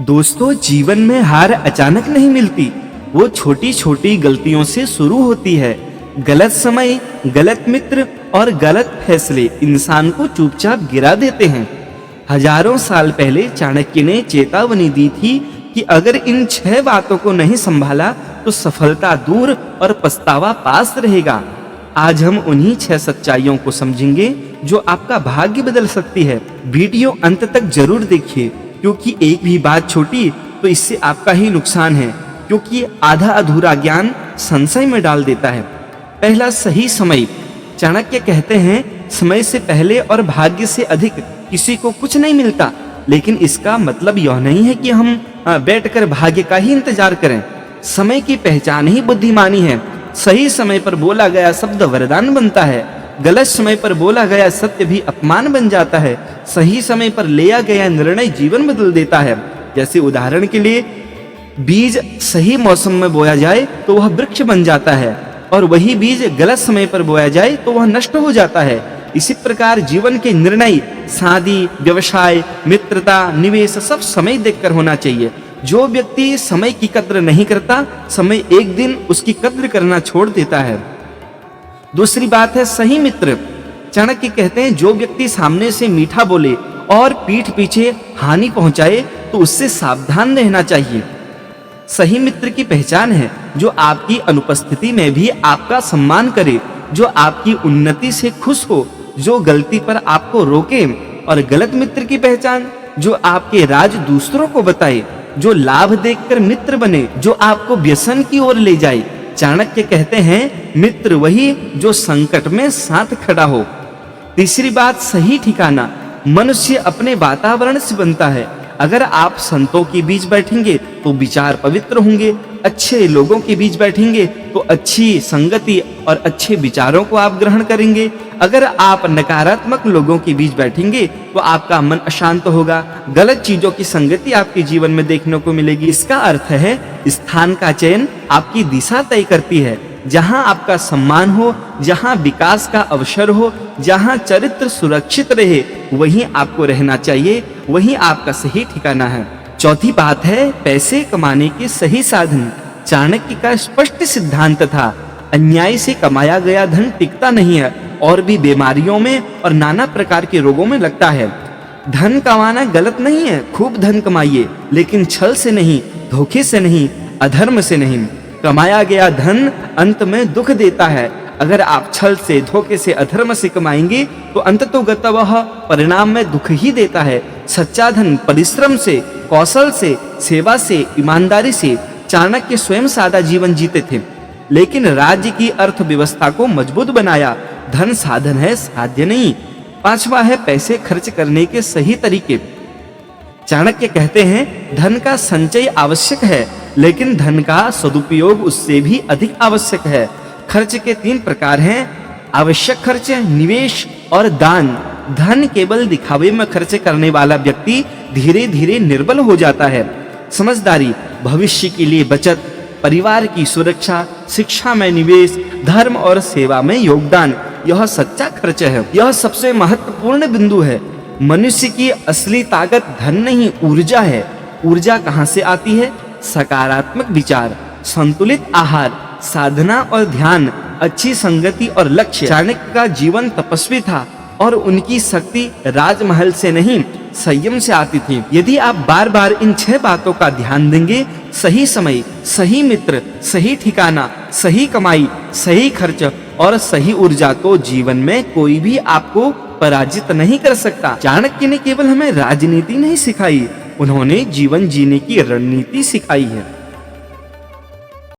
दोस्तों, जीवन में हार अचानक नहीं मिलती। वो छोटी छोटी गलतियों से शुरू होती है। गलत समय, गलत मित्र और गलत फैसले इंसान को चुपचाप गिरा देते हैं। हजारों साल पहले चाणक्य ने चेतावनी दी थी कि अगर इन 6 बातों को नहीं संभाला तो सफलता दूर और पछतावा पास रहेगा। आज हम उन्हीं 6 सच्चाइयों को समझेंगे जो आपका भाग्य बदल सकती है। वीडियो अंत तक जरूर देखिए, क्योंकि एक भी बात छोटी तो इससे आपका ही नुकसान है, क्योंकि आधा अधूरा ज्ञान संशय में डाल देता है। पहला, सही समय। चाणक्य कहते हैं, समय से पहले और भाग्य से अधिक किसी को कुछ नहीं मिलता। लेकिन इसका मतलब यह नहीं है कि हम बैठकर भाग्य का ही इंतजार करें। समय की पहचान ही बुद्धिमानी है। सही समय पर बोला गया शब्द वरदान बनता है। गलत समय पर बोला गया सत्य भी अपमान बन जाता है। सही समय पर लिया गया निर्णय जीवन बदल देता है। जैसे उदाहरण के लिए, बीज सही मौसम में बोया जाए तो वह वृक्ष बन जाता है, और वही बीज गलत समय पर बोया जाए तो वह नष्ट हो जाता है। इसी प्रकार जीवन के निर्णय, शादी, व्यवसाय, मित्रता, निवेश सब समय देखकर होना चाहिए। जो व्यक्ति समय की कद्र नहीं करता, समय एक दिन उसकी कद्र करना छोड़ देता है। दूसरी बात है सही मित्र। चाणक्य कहते हैं, जो व्यक्ति सामने से मीठा बोले और पीठ पीछे हानि पहुंचाए तो उससे सावधान रहना चाहिए। सही मित्र की पहचान है जो आपकी अनुपस्थिति में भी आपका सम्मान करे, जो आपकी उन्नति से खुश हो, जो गलती पर आपको रोके। और गलत मित्र की पहचान, जो आपके राज दूसरों को बताए, जो लाभ देखकर मित्र बने, जो आपको व्यसन की ओर ले जाए। चाणक्य कहते हैं, मित्र वही जो संकट में साथ खड़ा हो। तीसरी बात, सही ठिकाना। मनुष्य अपने वातावरण से बनता है। अगर आप संतों के बीच बैठेंगे तो विचार पवित्र होंगे, अच्छे लोगों के बीच बैठेंगे तो अच्छी संगति और अच्छे विचारों को आप ग्रहण करेंगे। अगर आप नकारात्मक लोगों के बीच बैठेंगे तो आपका मन अशांत होगा, गलत चीजों की संगति आपके जीवन में देखने को मिलेगी। इसका अर्थ है, स्थान का चयन आपकी दिशा तय करती है। जहां आपका सम्मान हो, जहां विकास का अवसर हो, जहां चरित्र सुरक्षित रहे, वहीं आपको रहना चाहिए, वहीं आपका सही ठिकाना है। चौथी बात है, पैसे कमाने के सही साधन। चाणक्य का स्पष्ट सिद्धांत था, अन्याय से कमाया गया धन टिकता नहीं है और भी बीमारियों में और नाना प्रकार के रोगों में लगता है। धन कमाना गलत नहीं है, खूब धन कमाइए, लेकिन छल से नहीं, धोखे से नहीं, अधर्म से नहीं। कमाया गया धन अंत में दुख देता है। अगर आप छल से, धोखे से, अधर्म से कमाएंगे तो अंततोगतः परिणाम में दुख ही देता है। सच्चा धन परिश्रम से, कौशल से, सेवा से, ईमानदारी से। चाणक्य स्वयं सादा जीवन जीते थे, लेकिन राज्य की अर्थव्यवस्था को मजबूत बनाया। धन साधन है, साध्य नहीं। पांचवा है, पैसे खर्च करने के सही तरीके। चाणक्य कहते हैं, धन का संचय आवश्यक है, लेकिन धन का सदुपयोग उससे भी अधिक आवश्यक है। खर्च के 3 प्रकार हैं, आवश्यक खर्च, निवेश और दान। धन केवल दिखावे में खर्च करने वाला व्यक्ति धीरे धीरे निर्बल हो जाता है। समझदारी, भविष्य के लिए बचत, परिवार की सुरक्षा, शिक्षा में निवेश, धर्म और सेवा में योगदान, यह सच्चा खर्च है। यह सबसे महत्वपूर्ण बिंदु है। मनुष्य की असली ताकत धन नहीं, ऊर्जा है। ऊर्जा कहाँ से आती है? सकारात्मक विचार, संतुलित आहार, साधना और ध्यान, अच्छी संगति और लक्ष्य। चाणक्य का जीवन तपस्वी था और उनकी शक्ति राजमहल से नहीं, संयम से आती थी। यदि आप बार बार इन 6 बातों का ध्यान देंगे, सही समय, सही मित्र, सही ठिकाना, सही कमाई, सही खर्च और सही ऊर्जा, तो जीवन में कोई भी आपको पराजित नहीं कर सकता। चाणक्य ने केवल हमें राजनीति नहीं सिखाई, उन्होंने जीवन जीने की रणनीति सिखाई है।